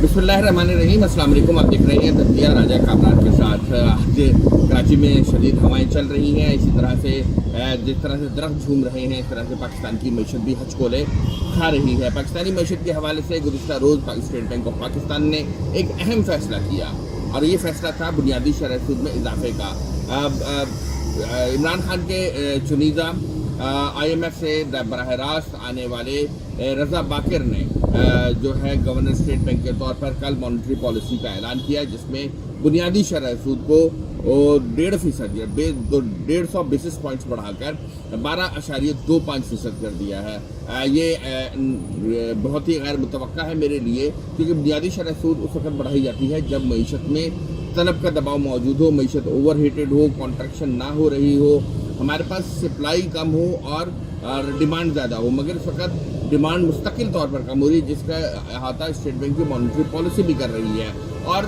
बिस्मिल्लाहिर्रहमानिर्रहीम। अस्सलाम वालेकुम। आप देख रहे हैं तज़किया राजा कामरान के साथ। आज कराची में शदीद हवाएं चल रही हैं। इसी तरह से जिस तरह से दरख्त झूम रहे हैं, इस तरह से पाकिस्तान की मईशत भी हचकोले खा रही है। पाकिस्तानी मईशत के हवाले से गुज़िश्ता रोज़ स्टेट बैंक ऑफ पाकिस्तान ने एक अहम फ़ैसला किया और ये फ़ैसला था बुनियादी शरह सूद में इजाफे का। इमरान खान के चुनीदा IMF से बराह रास्त आने वाले रज़ा बाकिर ने जो है गवर्नर स्टेट बैंक के तौर पर कल मॉनेटरी पॉलिसी का ऐलान किया, जिसमें बुनियादी शरह सूद को 1.5% या 150 बेसिस पॉइंट्स बढ़ाकर 12.25% कर दिया है। ये बहुत ही गैर मुतवक्का है मेरे लिए, क्योंकि बुनियादी शरह सूद उस वक्त बढ़ाई जाती है जब मईशत में तलब का दबाव मौजूद हो, मईशत ओवर हीटेड हो, कॉन्ट्रैक्शन ना हो रही हो, हमारे पास सप्लाई कम हो और डिमांड ज़्यादा हो। मगर इस वक्त डिमांड मुस्तकिल तौर पर कम हो रही है, जिसका अहाता स्टेट बैंक की मॉनेटरी पॉलिसी भी कर रही है और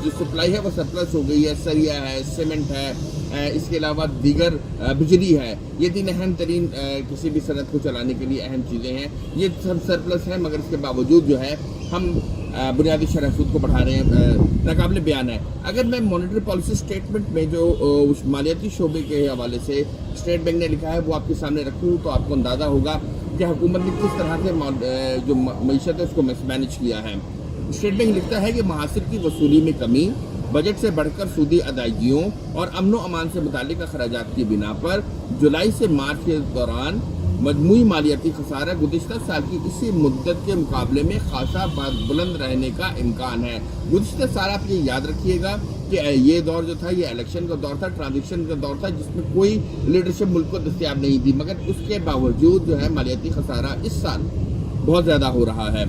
जो सप्लाई है वो सरप्लस हो गई है। सरिया है, सीमेंट है, इसके अलावा दीगर बिजली है। ये तीन अहम तरीन किसी भी सनत को चलाने के लिए अहम चीज़ें हैं। ये सब सरप्लस है, मगर इसके बावजूद जो है हम बुनियादी शरह सूद को बढ़ा रहे हैं, नाकाबिल बयान है। अगर मैं मॉनेटरी पॉलिसी स्टेटमेंट में जो उस मालियाती शोबे के हवाले से स्टेट बैंक ने लिखा है वो आपके सामने रखूँ तो आपको अंदाज़ा होगा कि हुकूमत ने किस तरह से जो मईशत है उसको मैनेज किया है। स्टेट बैंक लिखता है कि महासिर की वसूली में कमी, बजट से बढ़कर सूदी अदायगियों और अमनो अमान से मुतालिक अखराजात की बिना पर जुलाई से मार्च के दौरान मजमूई मालियाती खसारा गुज़िश्ता साल की इसी मुद्दत के मुकाबले में खासा बुलंद रहने का इम्कान है। गुज़िश्ता साल आप ये याद रखिएगा कि ये दौर जो था ये इलेक्शन का दौर था, ट्रांजिशन का दौर था, जिसमें कोई लीडरशिप मुल्क को दस्तयाब नहीं थी, मगर उसके बावजूद जो है मालियाती खसारा इस साल बहुत ज़्यादा हो रहा है।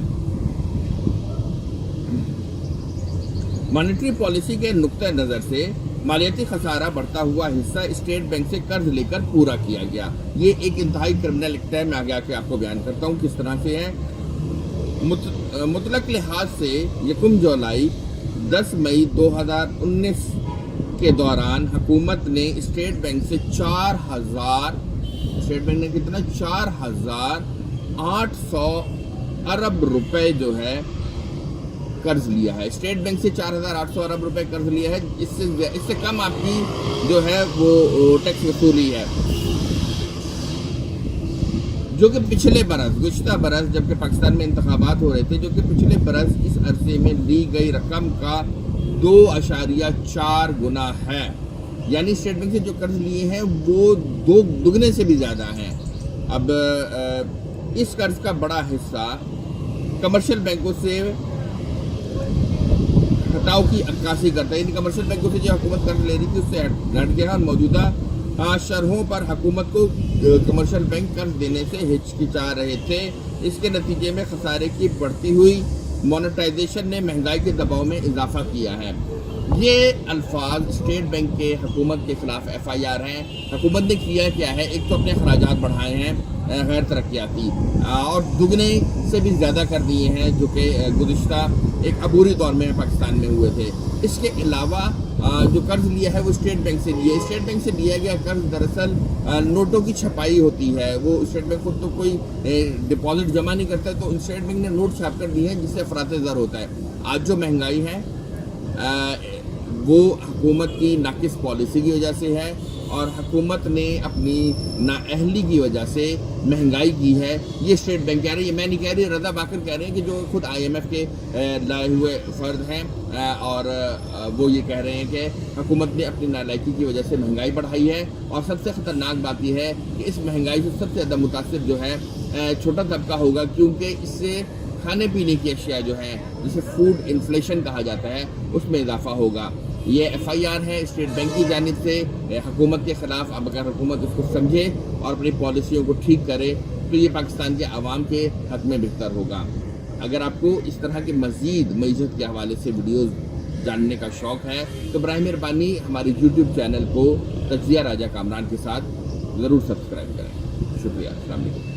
मॉनेटरी पॉलिसी के नुक्ते नज़र से मालियाती खसारा बढ़ता हुआ हिस्सा स्टेट बैंक से कर्ज लेकर पूरा किया गया। ये एक इंतहाई क्रिमिनल एक्ट है। मैं आगे आके आपको बयान करता हूँ किस तरह से है। मुतलक लिहाज से 1 जुलाई 10 मई 2019 के दौरान हुकूमत ने स्टेट बैंक से 4,000 स्टेट बैंक ने कितना 4,800 अरब रुपए जो है कर्ज लिया है। स्टेट बैंक से 4,800 अरब रुपए कर्ज लिया है। इससे कम आपकी जो है वो टैक्स वसूली है, जो कि पिछले बरस गुज़िश्ता बरस जबकि पाकिस्तान में इंतखाबात हो रहे थे, जो कि पिछले बरस इस अरसे में ली गई रकम का 2.4 गुना है। यानी स्टेट बैंक से जो कर्ज लिए हैं वो दुगने से भी ज़्यादा हैं। अब इस कर्ज का बड़ा हिस्सा कमर्शियल बैंकों से हटाव की अक्कासी करता है। इन कमर्शियल बैंकों से जो हुकूमत कर्ज ले रही थी उससे हट गया और मौजूदा शरहों पर हुकूमत को कमर्शियल बैंक कर्ज देने से हिचकिचा रहे थे। इसके नतीजे में खसारे की बढ़ती हुई मोनेटाइजेशन ने महंगाई के दबाव में इजाफा किया है। ये अल्फाज स्टेट बैंक के हुकूमत के खिलाफ FIR हैं। हुकूमत ने किया क्या है, एक तो अपने अखराजात बढ़ाए हैं गैर तरक्याती और दुगने से भी ज़्यादा कर दिए हैं, जो कि गुज़िश्ता एक अबूरी दौर में पाकिस्तान में हुए थे। इसके अलावा जो कर्ज लिया है वो स्टेट बैंक से लिया। स्टेट बैंक से लिया गया कर्ज दरअसल नोटों की छपाई होती है। वो स्टेट बैंक को तो कोई डिपॉजिट जमा नहीं करता, तो स्टेट बैंक ने नोट छाप कर दिए हैं, जिससे अफरात ज़र होता है। आज जो महंगाई है वो हुकूमत की नाकिस पॉलिसी की वजह से है और हुकूमत ने अपनी नाअहली की वजह से महंगाई की है। ये स्टेट बैंक कह रही है, मैं नहीं कह रही, रज़ा बाकिर कह रहे हैं कि जो खुद IMF के लाए हुए फ़र्द हैं और वो ये कह रहे हैं कि हुकूमत ने अपनी नालायकी की वजह से महंगाई बढ़ाई है। और सबसे ख़तरनाक बात यह है कि इस महंगाई से सबसे ज़्यादा मुतासिर जो है छोटा तबका होगा, क्योंकि इससे खाने पीने की अशिया जो हैं जिसे फूड इन्फ्लेशन कहा जाता है उसमें इजाफा होगा। ये FIR है स्टेट बैंक की जानिब से हुकूमत के ख़िलाफ़। अब अगर हुकूमत उसको समझे और अपनी पॉलिसियों को ठीक करे तो ये पाकिस्तान के आवाम के हक़ में बेहतर होगा। अगर आपको इस तरह के मज़ीद मईशत के हवाले से वीडियोज़ जानने का शौक़ है तो बराए मेहरबानी हमारे YouTube चैनल को तज़किया राजा कामरान के साथ ज़रूर सब्सक्राइब करें। शुक्रिया। अस्सलाम वालेकुम।